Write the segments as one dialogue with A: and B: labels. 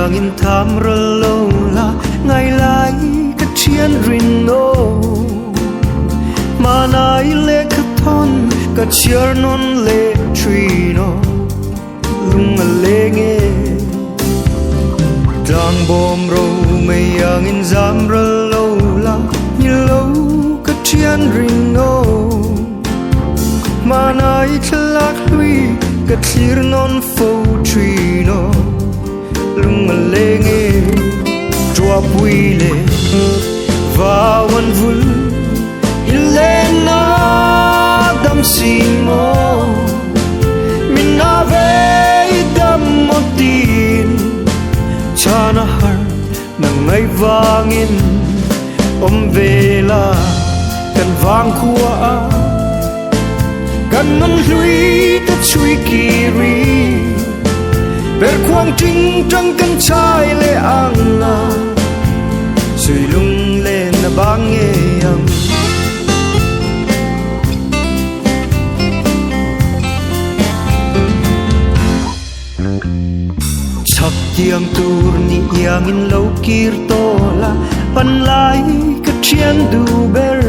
A: yang in tham ra lâu la ngày lại cái chiến rin ô mà nai lệ cái thon cái chiar non lệ truy no lung lệ nghe đang bom râu mây yang in zam ra lâu la như lâu cái chiến rin ô mà nai chlak lui cái chiar non phô truy no lung lệ nghe chua bùi lệ và văn vul Ilena dam simo min ave dam motin chana har nang ngai vangin vela kan vang khua kan non lui ta chui kiri ber kwang ting trăng kan chai le anga sui lung lên na bang em chắc tiếng tur ni yang in lâu kir to la pan lai cái chiến du ber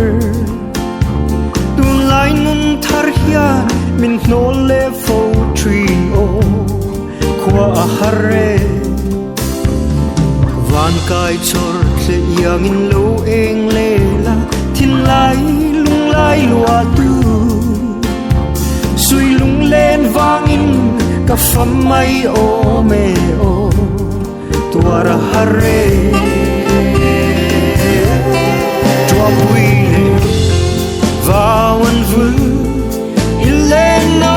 A: tun lai nun thar hia min no le fo tree o kwa hare van kai chor se yang in lo eng le la thin lai lung lai lua tu sui lung lên vang in ka fam mai o me o tuara hare tua buile vawan vul Ilena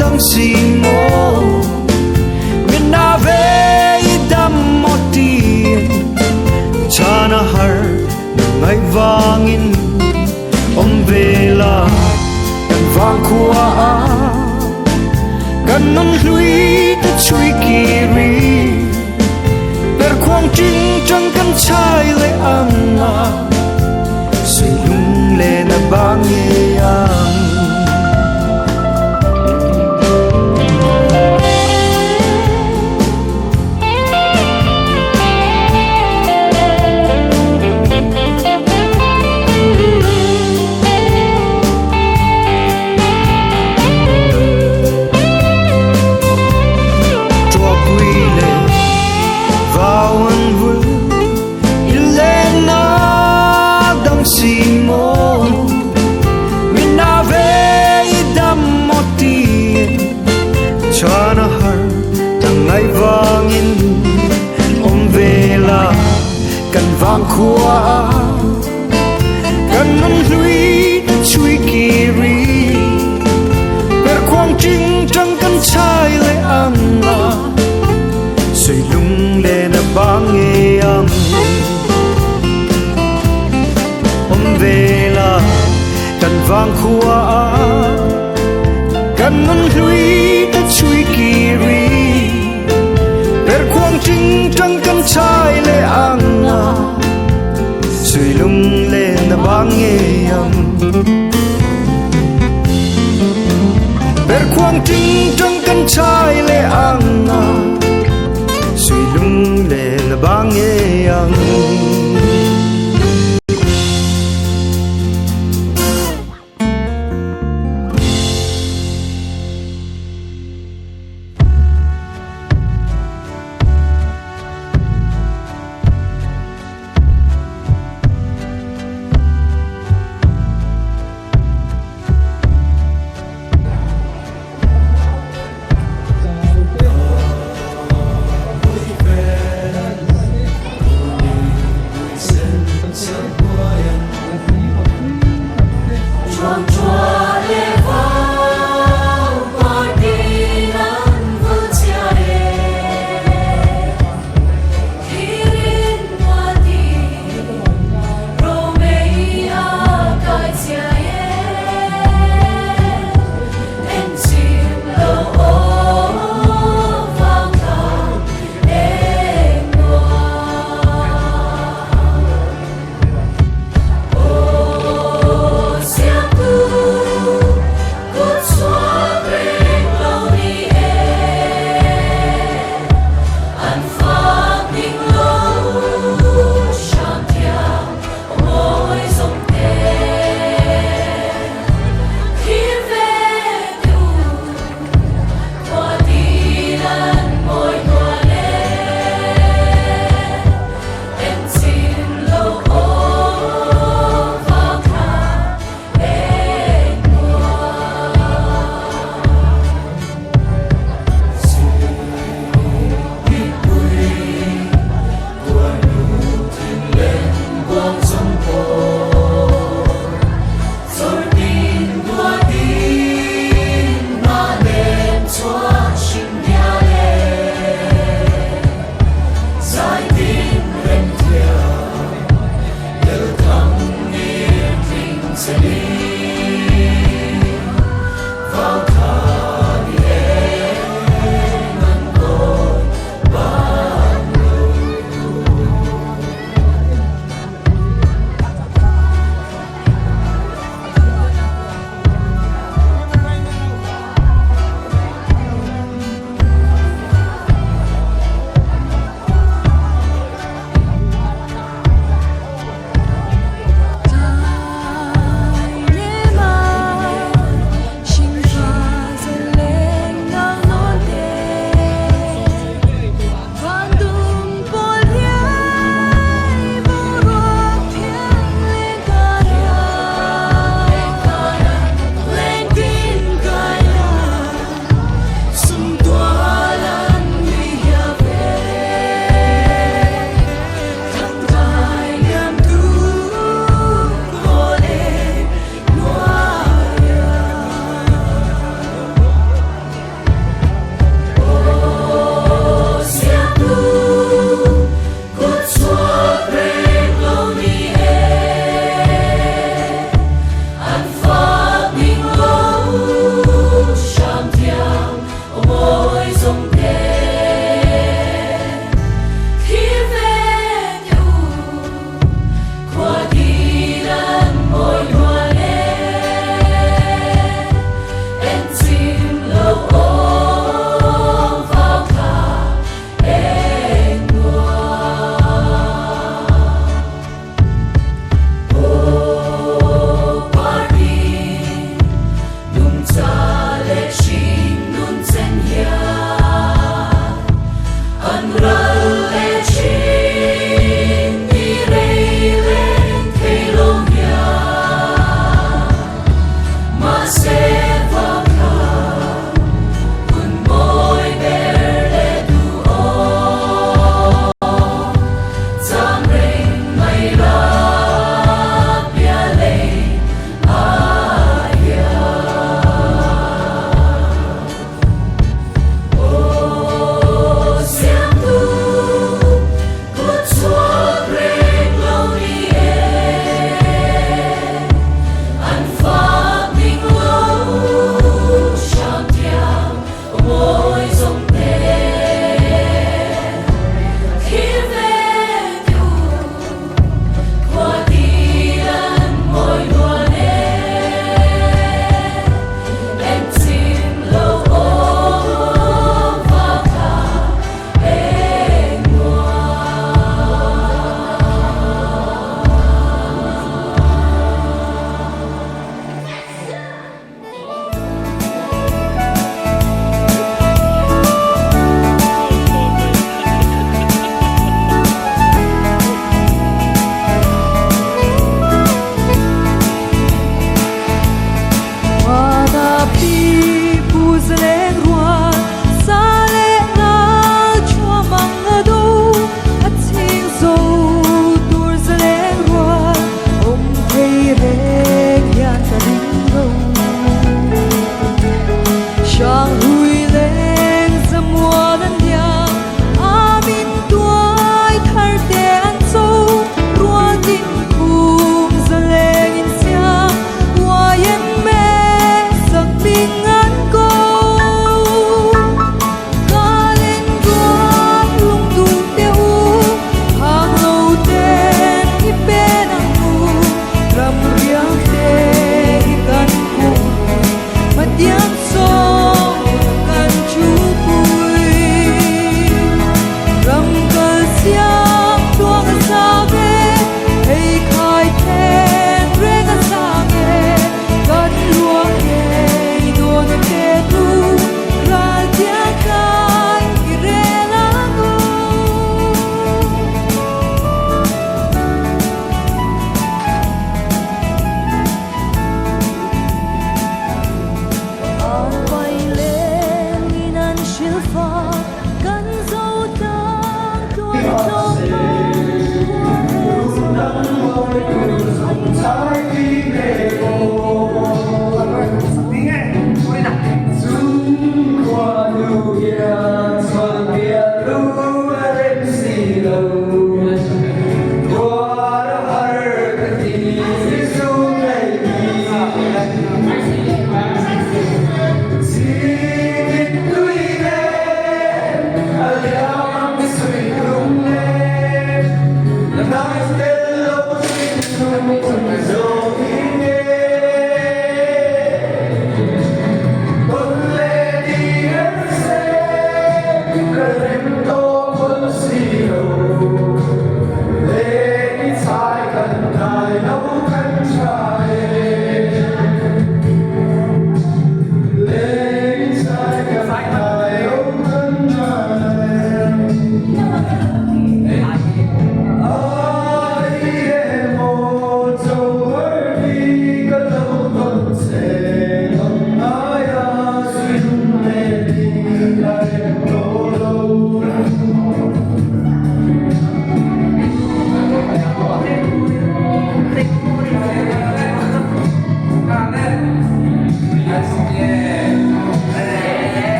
A: dam simo minna ve dam motin chana har ngai vangin vela kan vang khua kan non lui ta chui kiri per kwang ting trăng kan chai le anga sui lung le na bang yang chana har tang ngai vangin vela kan vang khua kan non lui ta chui kiri per kwang ting trăng kan chai le anga sui lung le na bang yang vela kan vang khua kan non lui ta chui kiri per kwang ting trăng kan chai le anga sui lung le na bang yang per kwang ting trăng kan chai le anga sui lung le na bang yang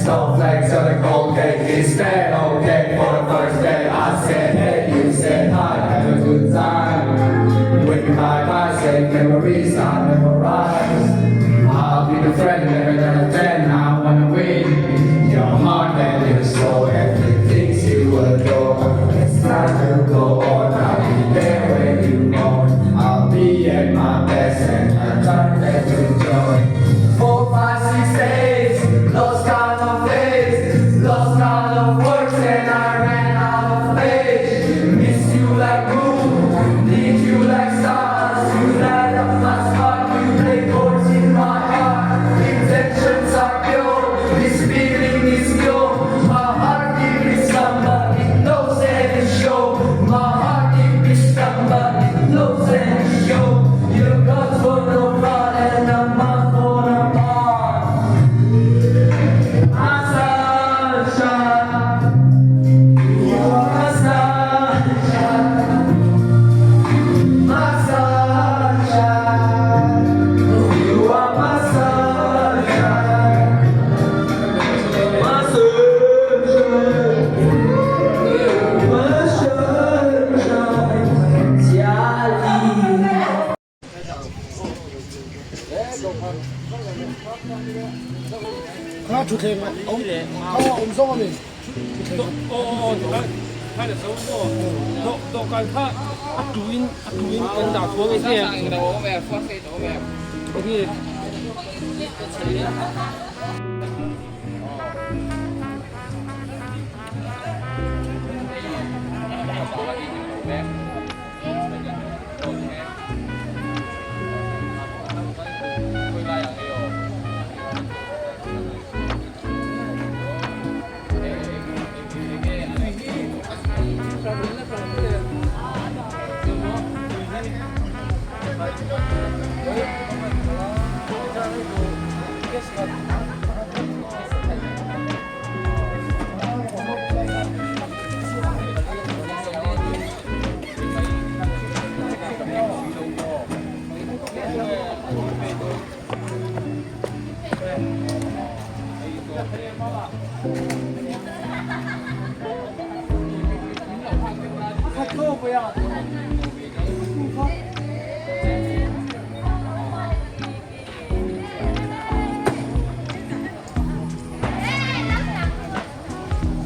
B: Snowflakes on a cold cake, is that okay? For the first day I said hey, you said hi, have a good time. When you bye, say memories I memorize. I'll be the friend never gonna tell, I wanna win. Your heart and your soul, everything things you adore. It's time to go on, I'll be there when you mourn. I'll be at my best and I try to join. 4, 5, 6 days, lost count of days, lost count of words, and I ran out of page. Miss you like moon, need you like stars. You light up my spot, you play chords in my heart. Intentions are pure, this feeling is pure. My heart deep is somebody knows and it show. My heart deep is somebody knows and it show. Your gods for no fun and I'm not gonna part. My sunshine, you are my sunshine. My sunshine, you are my sunshine. My sunshine, my sunshine. Gia Ly.
C: 他出去嘛，我们说的。
D: 他的收获，都干他录音跟打拖给些。OK。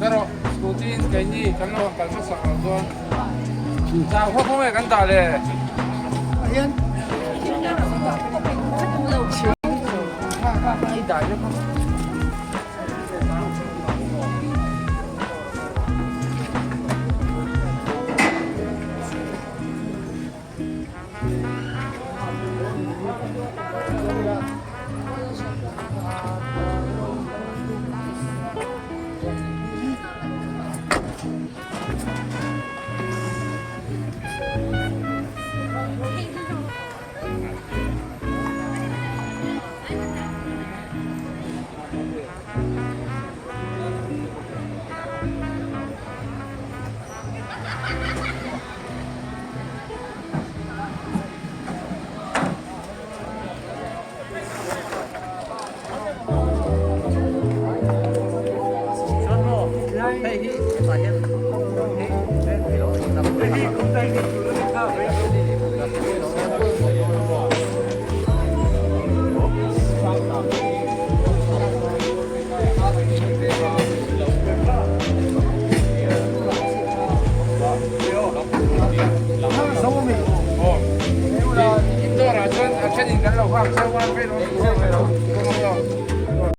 D: Pero skutin kini kan lo kan sa kalzon. Sa ho ko me kan ta le.
C: Ayan.
D: Ai dai le. Hey,
C: Sao mà mình
D: Ồ. Indoor à, chân nhìn cái lầu khoang sơ quan với nó